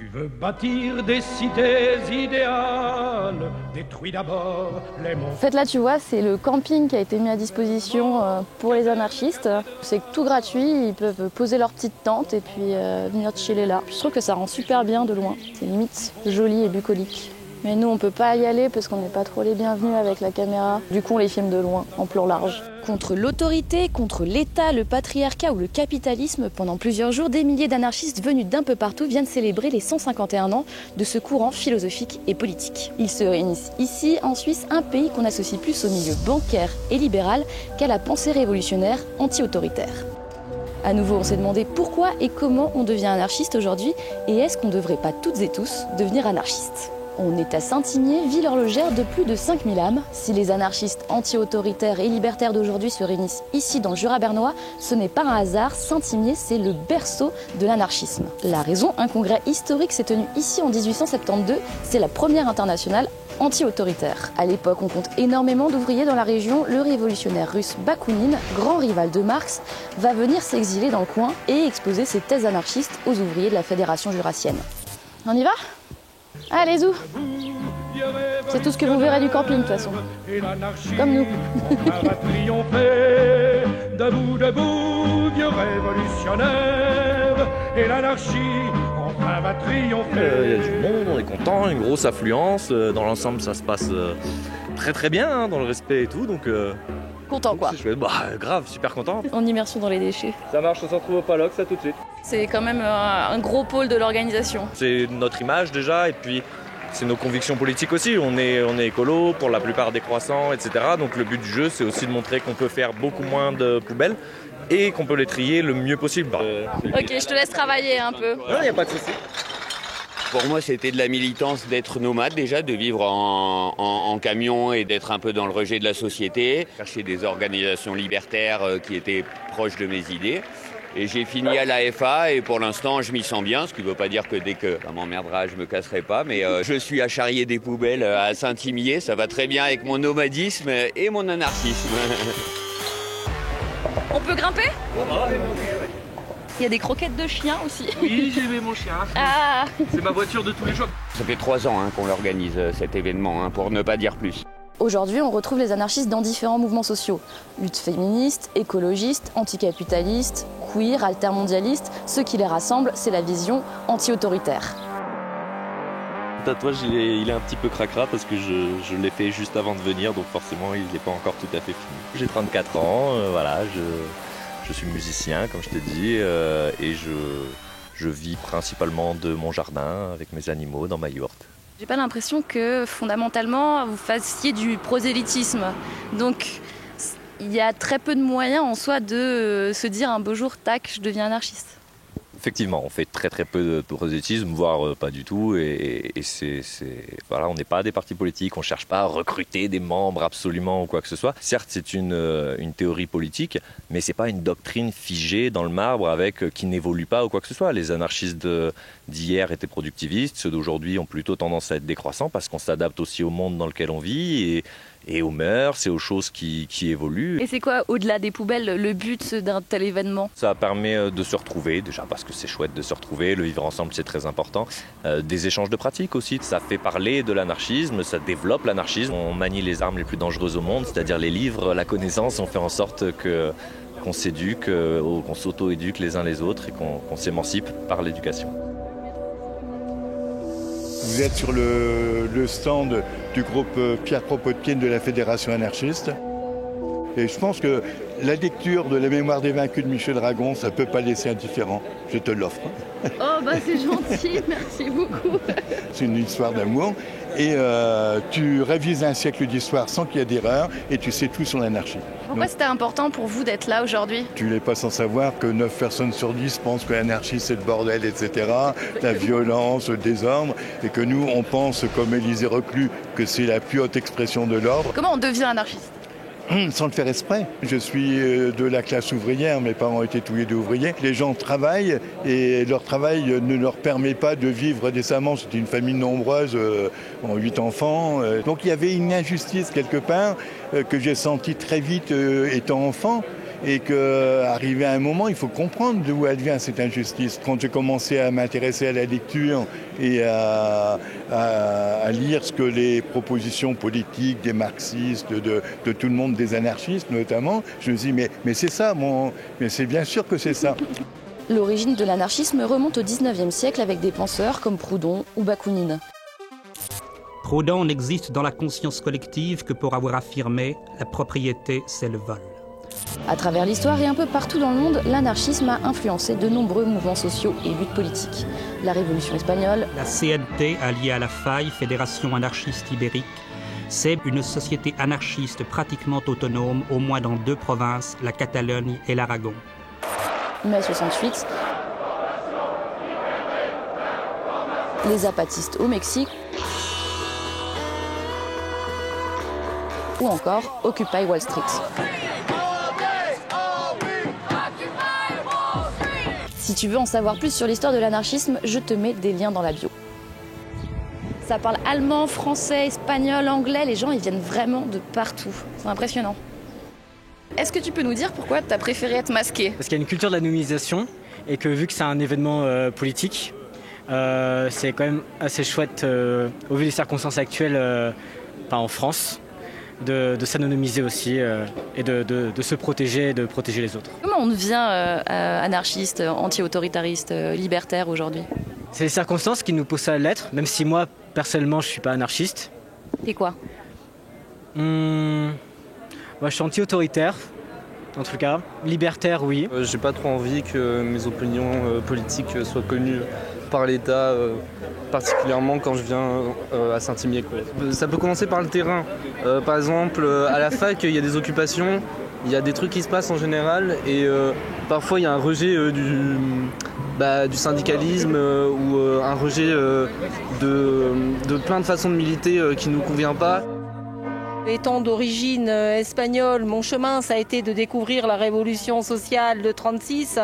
Tu veux bâtir des cités idéales, détruis d'abord les monts. En fait là tu vois c'est le camping qui a été mis à disposition pour les anarchistes. C'est tout gratuit, ils peuvent poser leur petite tente et puis venir chiller là. Je trouve que ça rend super bien de loin, c'est limite joli et bucolique. Mais nous on peut pas y aller parce qu'on n'est pas trop les bienvenus avec la caméra. Du coup on les filme de loin, en plan large. Contre l'autorité, contre l'État, le patriarcat ou le capitalisme, pendant plusieurs jours, des milliers d'anarchistes venus d'un peu partout viennent célébrer les 151 ans de ce courant philosophique et politique. Ils se réunissent ici, en Suisse, un pays qu'on associe plus au milieu bancaire et libéral qu'à la pensée révolutionnaire anti-autoritaire. À nouveau, on s'est demandé pourquoi et comment on devient anarchiste aujourd'hui et est-ce qu'on ne devrait pas toutes et tous devenir anarchistes ? On est à Saint-Imier, ville horlogère de plus de 5000 âmes. Si les anarchistes anti-autoritaires et libertaires d'aujourd'hui se réunissent ici dans le Jura bernois, ce n'est pas un hasard, Saint-Imier c'est le berceau de l'anarchisme. La raison, un congrès historique s'est tenu ici en 1872, c'est la première internationale anti-autoritaire. À l'époque, on compte énormément d'ouvriers dans la région. Le révolutionnaire russe Bakounine, grand rival de Marx, va venir s'exiler dans le coin et exposer ses thèses anarchistes aux ouvriers de la Fédération jurassienne. On y va ? Allez, zou. C'est tout ce que vous verrez du camping, de toute façon. Comme nous. Va triompher, debout, debout, vieux révolutionnaire. Et l'anarchie, enfin, va triompher. Il y a du monde, on est content, une grosse affluence. Dans l'ensemble, ça se passe très très bien, hein, dans le respect et tout. Donc, Content quoi. c'est chouette. Bah, grave, super content. En immersion dans les déchets. Ça marche, on se retrouve au Paloc, ça tout de suite. C'est quand même un gros pôle de l'organisation. C'est notre image déjà, et puis c'est nos convictions politiques aussi. On est écolo, pour la plupart décroissants, etc. Donc le but du jeu, c'est aussi de montrer qu'on peut faire beaucoup moins de poubelles et qu'on peut les trier le mieux possible. Ok, je te laisse travailler un peu. Non, il n'y a pas de souci. Pour moi, c'était de la militance d'être nomade déjà, de vivre en camion et d'être un peu dans le rejet de la société. Chercher des organisations libertaires qui étaient proches de mes idées. Et j'ai fini à l'AFA et pour l'instant, je m'y sens bien, ce qui ne veut pas dire que dès que ça m'emmerdera, je me casserai pas. Mais je suis à charrier des poubelles à Saint-Imier, ça va très bien avec mon nomadisme et mon anarchisme. On peut grimper ? Il y a des croquettes de chiens aussi. Oui, j'ai aimé mon chien. Ah. C'est ma voiture de tous les jours. Ça fait 3 ans qu'on organise cet événement, pour ne pas dire plus. Aujourd'hui, on retrouve les anarchistes dans différents mouvements sociaux. Lutte féministe, écologiste, anticapitaliste, queer, altermondialiste. Ce qui les rassemble, c'est la vision anti-autoritaire. Le tatouage, il est un petit peu cracra parce que je l'ai fait juste avant de venir, donc forcément, il n'est pas encore tout à fait fini. J'ai 34 ans, voilà, je suis musicien, comme je t'ai dit, et je vis principalement de mon jardin avec mes animaux dans ma yourte. J'ai pas l'impression que fondamentalement vous fassiez du prosélytisme. Donc il y a très peu de moyens en soi de se dire un beau jour, tac, je deviens anarchiste. Effectivement, on fait très très peu de prosélytisme, voire pas du tout, et voilà, on n'est pas des partis politiques, on cherche pas à recruter des membres absolument ou quoi que ce soit. Certes, c'est une théorie politique, mais c'est pas une doctrine figée dans le marbre qui n'évolue pas ou quoi que ce soit. Les anarchistes d'hier étaient productivistes, ceux d'aujourd'hui ont plutôt tendance à être décroissants parce qu'on s'adapte aussi au monde dans lequel on vit et aux mœurs et aux choses qui évoluent. Et c'est quoi, au-delà des poubelles, le but d'un tel événement ? Ça permet de se retrouver, déjà parce que c'est chouette de se retrouver, le vivre ensemble c'est très important. Des échanges de pratiques aussi, ça fait parler de l'anarchisme, ça développe l'anarchisme. On manie les armes les plus dangereuses au monde, c'est-à-dire les livres, la connaissance, on fait en sorte qu'on s'éduque, qu'on s'auto-éduque les uns les autres et qu'on s'émancipe par l'éducation. Vous êtes sur le stand du groupe Pierre Kropotkin de la Fédération anarchiste. Et je pense que la lecture de La mémoire des vaincus de Michel Dragon, ça ne peut pas laisser indifférent. Je te l'offre. Oh bah c'est gentil, merci beaucoup. C'est une histoire d'amour. Et tu révises un siècle d'histoire sans qu'il y ait d'erreur et tu sais tout sur l'anarchie. Pourquoi c'était important pour vous d'être là aujourd'hui ? Tu n'es pas sans savoir que 9 personnes sur 10 pensent que l'anarchie c'est le bordel, etc. La violence, le désordre. Et que nous, on pense, comme Élisée Reclus, que c'est la plus haute expression de l'ordre. Comment on devient anarchiste ? Sans le faire exprès. Je suis de la classe ouvrière, mes parents étaient tous les deux ouvriers. Les gens travaillent et leur travail ne leur permet pas de vivre décemment. C'était une famille nombreuse, 8 enfants. Donc il y avait une injustice quelque part que j'ai sentie très vite étant enfant. et qu'arrivé à un moment, il faut comprendre d'où elle vient cette injustice. Quand j'ai commencé à m'intéresser à la lecture et à lire ce que les propositions politiques des marxistes, de tout le monde, des anarchistes notamment, je me dis mais c'est ça, mais c'est bien sûr que c'est ça. L'origine de l'anarchisme remonte au XIXe siècle avec des penseurs comme Proudhon ou Bakounine. Proudhon n'existe dans la conscience collective que pour avoir affirmé « la propriété, c'est le vol ». À travers l'histoire et un peu partout dans le monde, l'anarchisme a influencé de nombreux mouvements sociaux et luttes politiques. La Révolution espagnole, la CNT, alliée à la FAI, Fédération anarchiste ibérique, c'est une société anarchiste pratiquement autonome, au moins dans 2 provinces, la Catalogne et l'Aragon. Mai 68, les zapatistes au Mexique, ou encore Occupy Wall Street. Si tu veux en savoir plus sur l'histoire de l'anarchisme, je te mets des liens dans la bio. Ça parle allemand, français, espagnol, anglais, les gens ils viennent vraiment de partout. C'est impressionnant. Est-ce que tu peux nous dire pourquoi tu as préféré être masqué ? Parce qu'il y a une culture de l'anonymisation et que vu que c'est un événement politique, c'est quand même assez chouette, au vu des circonstances actuelles en France, de s'anonymiser aussi et de se protéger et de protéger les autres. Comment on devient anarchiste, anti-autoritariste, libertaire aujourd'hui ? C'est les circonstances qui nous poussent à l'être, même si moi, personnellement, je ne suis pas anarchiste. Et quoi ? Moi, je suis anti-autoritaire, en tout cas. Libertaire, oui. J'ai pas trop envie que mes opinions politiques soient connues par l'État, particulièrement quand je viens à Saint-Imier. Ça peut commencer par le terrain. Par exemple, à la fac, il y a des occupations, il y a des trucs qui se passent en général, et parfois il y a un rejet du syndicalisme ou un rejet de plein de façons de militer qui ne nous convient pas. Étant d'origine espagnole, mon chemin, ça a été de découvrir la révolution sociale de 1936,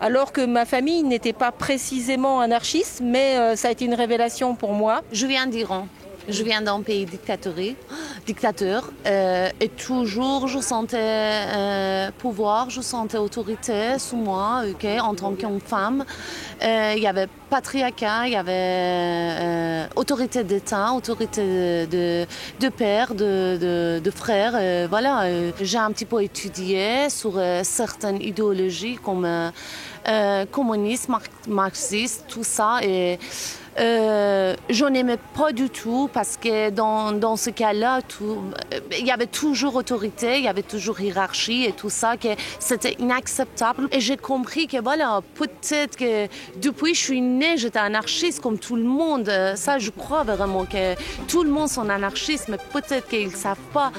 alors que ma famille n'était pas précisément anarchiste, mais ça a été une révélation pour moi. Je viens d'Iran. Je viens d'un pays dictateur et toujours je sentais pouvoir, je sentais autorité sous moi, en tant que femme. Il y avait patriarcat, il y avait autorité d'État, autorité de père, de frère. Voilà, j'ai un petit peu étudié sur certaines idéologies comme communisme, marxiste, tout ça. Et je n'aimais pas du tout parce que dans ce cas-là, il y avait toujours autorité, il y avait toujours hiérarchie et tout ça, que c'était inacceptable. Et j'ai compris que voilà, peut-être que depuis que je suis née, j'étais anarchiste comme tout le monde. Ça, je crois vraiment que tout le monde sont anarchistes, mais peut-être qu'ils ne savent pas.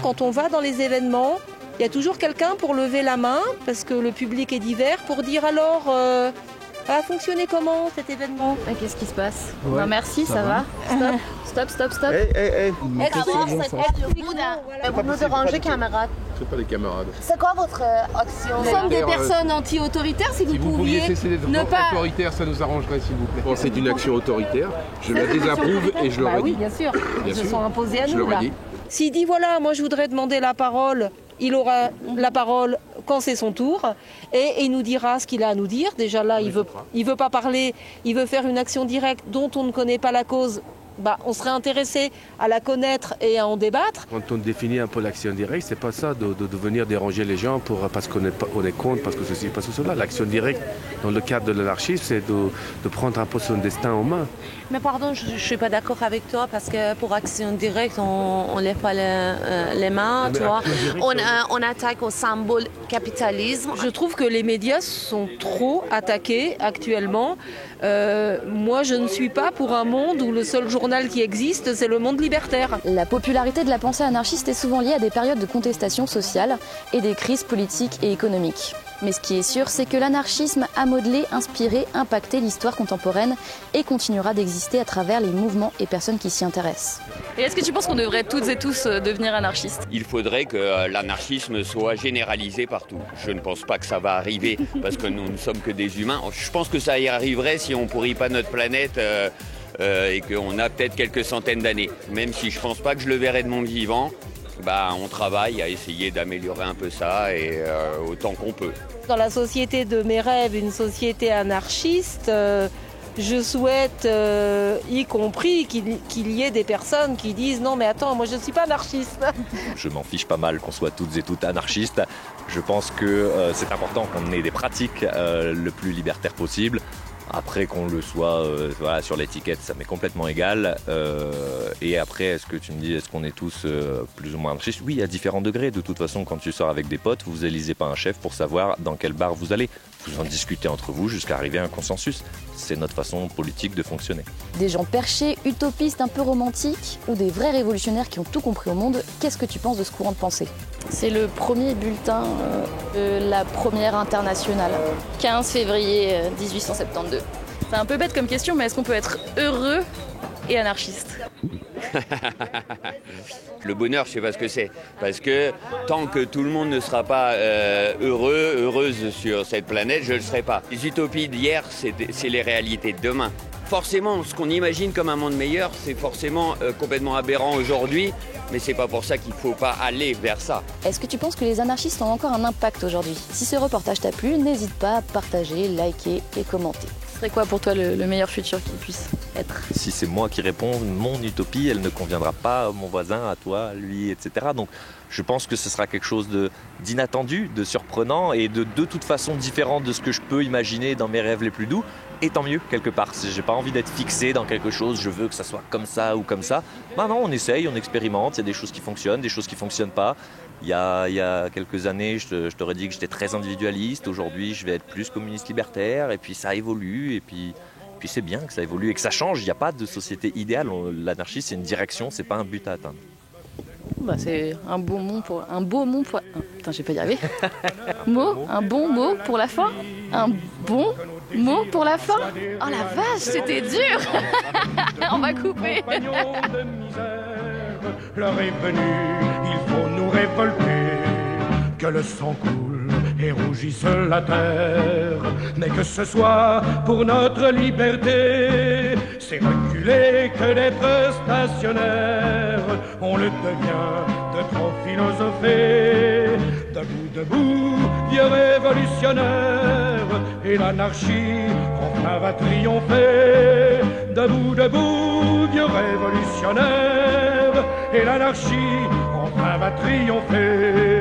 Quand on va dans les événements, il y a toujours quelqu'un pour lever la main, parce que le public est divers, pour dire alors... Ça a fonctionné comment cet événement ? Qu'est-ce qui se passe ? Ouais, non, merci, ça va. Stop. Vous nous dérangez, camarades. C'est pas des camarades. C'est quoi votre action ? Nous sommes des personnes anti-autoritaires, si vous pouviez cesser d'être autoritaire, ça nous arrangerait, s'il vous plaît. Bon, c'est une action autoritaire, je la désapprouve et je l'aurais dit. Oui, bien sûr, ils se sont imposés à nous, là. Dit. S'il dit, voilà, moi je voudrais demander la parole, il aura la parole quand c'est son tour et il nous dira ce qu'il a à nous dire. Déjà là, il veut pas parler, il veut faire une action directe dont on ne connaît pas la cause. On serait intéressé à la connaître et à en débattre. Quand on définit un peu l'action directe, c'est pas ça de venir déranger les gens parce qu'on est contre, parce que ceci, parce que cela. L'action directe, dans le cadre de l'anarchisme, c'est de prendre un peu son destin en main. Mais pardon, je ne suis pas d'accord avec toi parce que pour action directe, on ne lève pas les mains, tu vois. On attaque au symbole capitalisme. Je trouve que les médias sont trop attaqués actuellement. Moi, je ne suis pas pour un monde où le seul journal qui existe, c'est le Monde libertaire. La popularité de la pensée anarchiste est souvent liée à des périodes de contestation sociale et des crises politiques et économiques. Mais ce qui est sûr, c'est que l'anarchisme a modelé, inspiré, impacté l'histoire contemporaine et continuera d'exister à travers les mouvements et personnes qui s'y intéressent. Et est-ce que tu penses qu'on devrait toutes et tous devenir anarchistes ? Il faudrait que l'anarchisme soit généralisé partout. Je ne pense pas que ça va arriver parce que nous ne sommes que des humains. Je pense que ça y arriverait si on ne pourrit pas notre planète et qu'on a peut-être quelques centaines d'années. Même si je ne pense pas que je le verrai de mon vivant. on travaille à essayer d'améliorer un peu ça et autant qu'on peut. Dans la société de mes rêves, une société anarchiste, je souhaite y compris qu'il y ait des personnes qui disent non mais attends, moi je ne suis pas anarchiste. Je m'en fiche pas mal qu'on soit toutes et toutes anarchistes. Je pense que c'est important qu'on ait des pratiques le plus libertaires possible. Après qu'on le soit sur l'étiquette, ça m'est complètement égal. Et après, est-ce que tu me dis, est-ce qu'on est tous plus ou moins anarchistes? Oui, à différents degrés. De toute façon, quand tu sors avec des potes, vous élisez pas un chef pour savoir dans quel bar vous allez. Vous en discutez entre vous jusqu'à arriver à un consensus. C'est notre façon politique de fonctionner. Des gens perchés, utopistes, un peu romantiques, ou des vrais révolutionnaires qui ont tout compris au monde, qu'est-ce que tu penses de ce courant de pensée? C'est le premier bulletin de la première internationale, 15 février 1872. C'est un peu bête comme question, mais est-ce qu'on peut être heureux et anarchiste? Le bonheur, je sais pas ce que c'est. Parce que tant que tout le monde ne sera pas heureuse sur cette planète, je ne le serai pas. Les utopies d'hier, c'est les réalités de demain. Forcément, ce qu'on imagine comme un monde meilleur, c'est forcément complètement aberrant aujourd'hui, mais c'est pas pour ça qu'il faut pas aller vers ça. Est-ce que tu penses que les anarchistes ont encore un impact aujourd'hui? Si ce reportage t'a plu, n'hésite pas à partager, liker et commenter. Ce serait quoi pour toi le meilleur futur qui puisse être? Si c'est moi qui réponds, mon utopie, elle ne conviendra pas à mon voisin, à toi, à lui, etc. Donc je pense que ce sera quelque chose d'inattendu, de surprenant et de toute façon différent de ce que je peux imaginer dans mes rêves les plus doux. Et tant mieux, quelque part. J'ai pas envie d'être fixé dans quelque chose, je veux que ça soit comme ça ou comme ça. Non, on essaye, on expérimente, il y a des choses qui fonctionnent, des choses qui fonctionnent pas. Il y a quelques années, je t'aurais dit que j'étais très individualiste. Aujourd'hui, je vais être plus communiste libertaire. Et puis ça évolue. Et puis c'est bien que ça évolue et que ça change. Il n'y a pas de société idéale. L'anarchie, c'est une direction, c'est pas un but à atteindre. C'est un beau mot pour... Putain, je vais pas y arriver. Un bon mot pour la fin. Un bon mot pour la fin. Oh la vache, c'était dur. On va couper. L'heure est venue, il faut nous révolter, que le sang coule et rougisse la terre, mais que ce soit pour notre liberté, c'est reculer que d'être stationnaire, on le devient de trop philosopher, debout, vieux révolutionnaire, et l'anarchie enfin va triompher, debout, vieux révolutionnaire, et l'anarchie enfin va triompher.